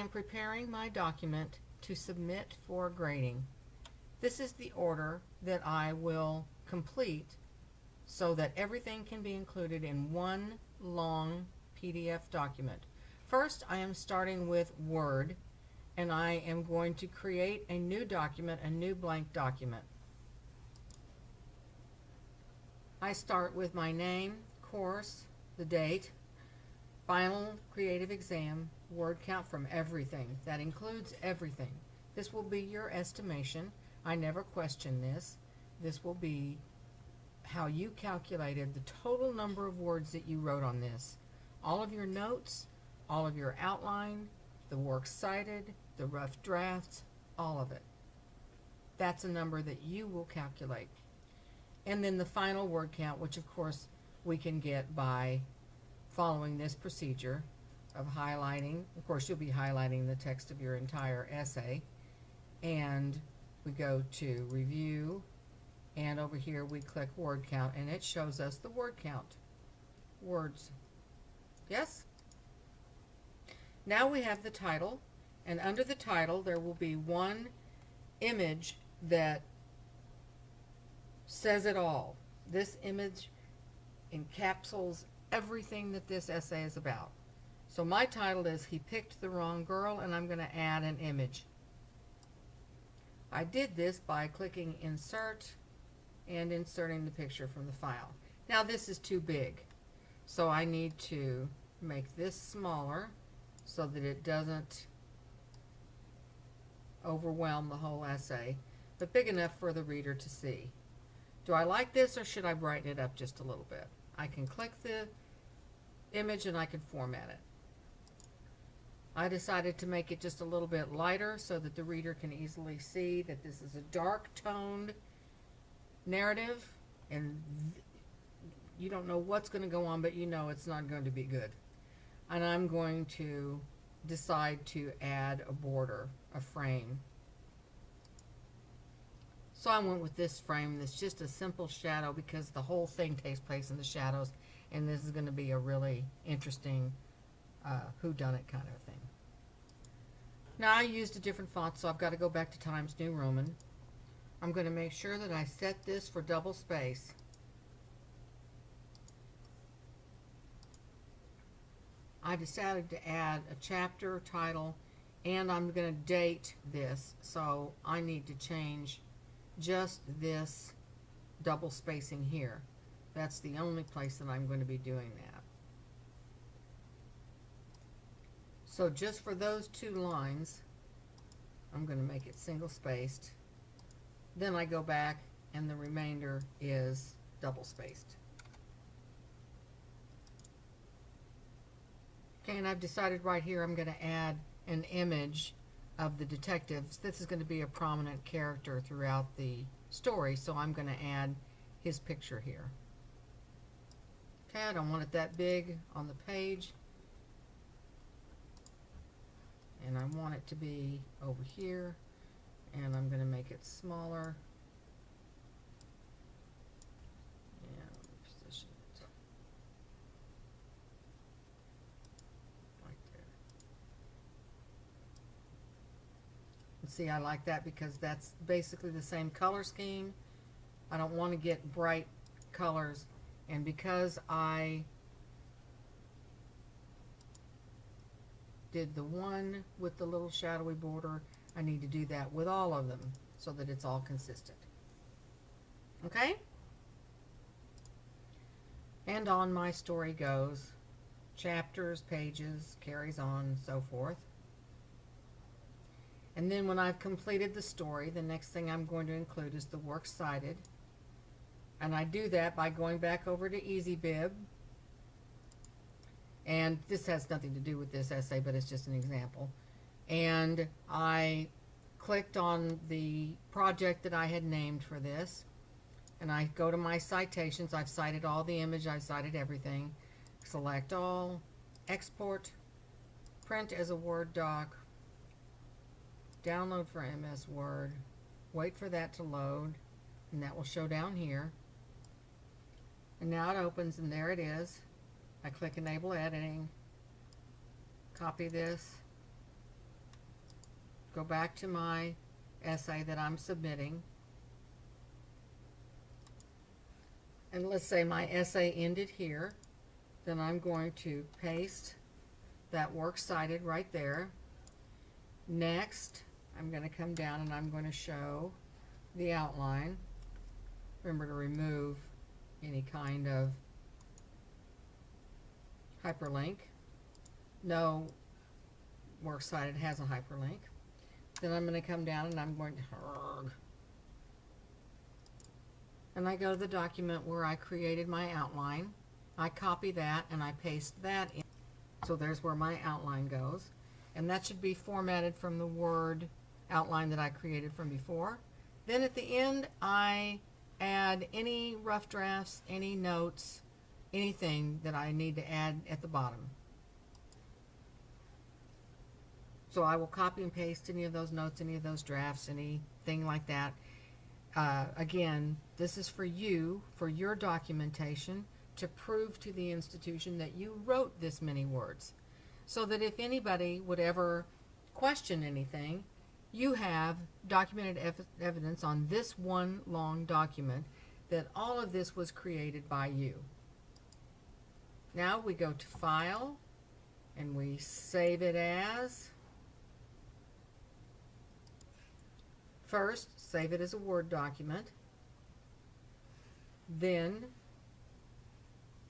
am preparing my document to submit for grading. This is the order that I will complete so that everything can be included in one long PDF document. First, I am starting with Word, and I am going to create a new document, a new blank document. I start with my name, course, the date, final creative exam, word count from everything. That includes everything. This will be your estimation. I never question this. This will be how you calculated the total number of words that you wrote on this. All of your notes, all of your outline, the works cited, the rough drafts, all of it. That's a number that you will calculate. And then the final word count, which of course we can get by following this procedure of highlighting. Of course, you'll be highlighting the text of your entire essay. And we go to review, and over here we click word count, and it shows us the word count. Words. Yes? Now we have the title, and under the title there will be one image that says it all. This image encapsulates everything that this essay is about. So my title is He Picked the Wrong Girl, and I'm going to add an image. I did this by clicking Insert and inserting the picture from the file. Now this is too big, so I need to make this smaller so that it doesn't overwhelm the whole essay, but big enough for the reader to see. Do I like this, or should I brighten it up just a little bit? I can click the image and I can format it. I decided to make it just a little bit lighter so that the reader can easily see that this is a dark toned narrative, and you don't know what's going to go on, but you know it's not going to be good. And I'm going to decide to add a border, a frame. So I went with this frame that's just a simple shadow because the whole thing takes place in the shadows, and this is going to be a really interesting whodunit kind of thing. Now I used a different font, so I've got to go back to Times New Roman. I'm going to make sure that I set this for double space. I decided to add a chapter title, and I'm going to date this, so I need to change just this double spacing here. That's the only place that I'm going to be doing that. So just for those two lines, I'm going to make it single spaced. Then I go back and the remainder is double spaced. Okay, and I've decided right here I'm going to add an image of the detectives. This is going to be a prominent character throughout the story, so I'm going to add his picture here. Okay, I don't want it that big on the page, and I want it to be over here, and I'm going to make it smaller. And position it right there. And see, I like that because that's basically the same color scheme. I don't want to get bright colors, and because I did the one with the little shadowy border, I need to do that with all of them so that it's all consistent. Okay? And on my story goes. Chapters, pages, carries on, so forth. And then when I've completed the story, the next thing I'm going to include is the works cited. And I do that by going back over to EasyBib. And this has nothing to do with this essay, but it's just an example. And I clicked on the project that I had named for this. And I go to my citations. I've cited all the image. I've cited everything. Select all. Export. Print as a Word doc. Download for MS Word. Wait for that to load. And that will show down here. And now it opens, and there it is. I click Enable Editing, copy this, go back to my essay that I'm submitting. And let's say my essay ended here. Then I'm going to paste that works cited right there. Next, I'm going to come down and I'm going to show the outline. Remember to remove any kind of hyperlink. No works cited has a hyperlink. Then I'm going to come down and I'm going to and I go to the document where I created my outline. I copy that and I paste that in. So there's where my outline goes. And that should be formatted from the Word outline that I created from before. Then at the end, I add any rough drafts, any notes, anything that I need to add at the bottom. So I will copy and paste any of those notes, any of those drafts, anything like that. Again, this is for you, for your documentation, to prove to the institution that you wrote this many words. So that if anybody would ever question anything, you have documented evidence on this one long document that all of this was created by you. Now we go to File and we save it as. First, save it as a Word document. Then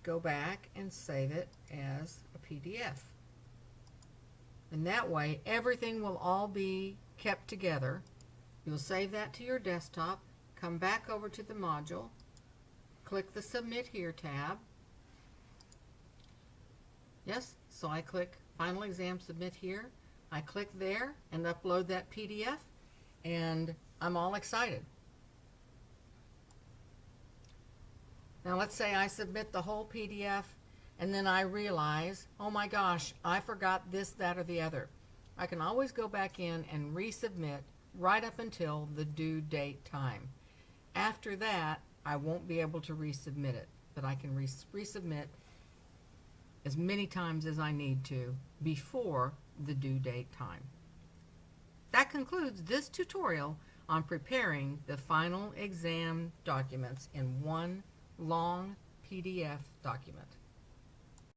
go back and save it as a PDF. And that way, everything will all be kept together. You'll save that to your desktop, come back over to the module, click the Submit Here tab. Yes, so I click Final Exam Submit Here. I click there and upload that PDF, and I'm all excited. Now let's say I submit the whole PDF and then I realize, oh my gosh, I forgot this, that, or the other. I can always go back in and resubmit right up until the due date time. After that, I won't be able to resubmit it, but I can resubmit as many times as I need to before the due date time. That concludes this tutorial on preparing the final exam documents in one long PDF document.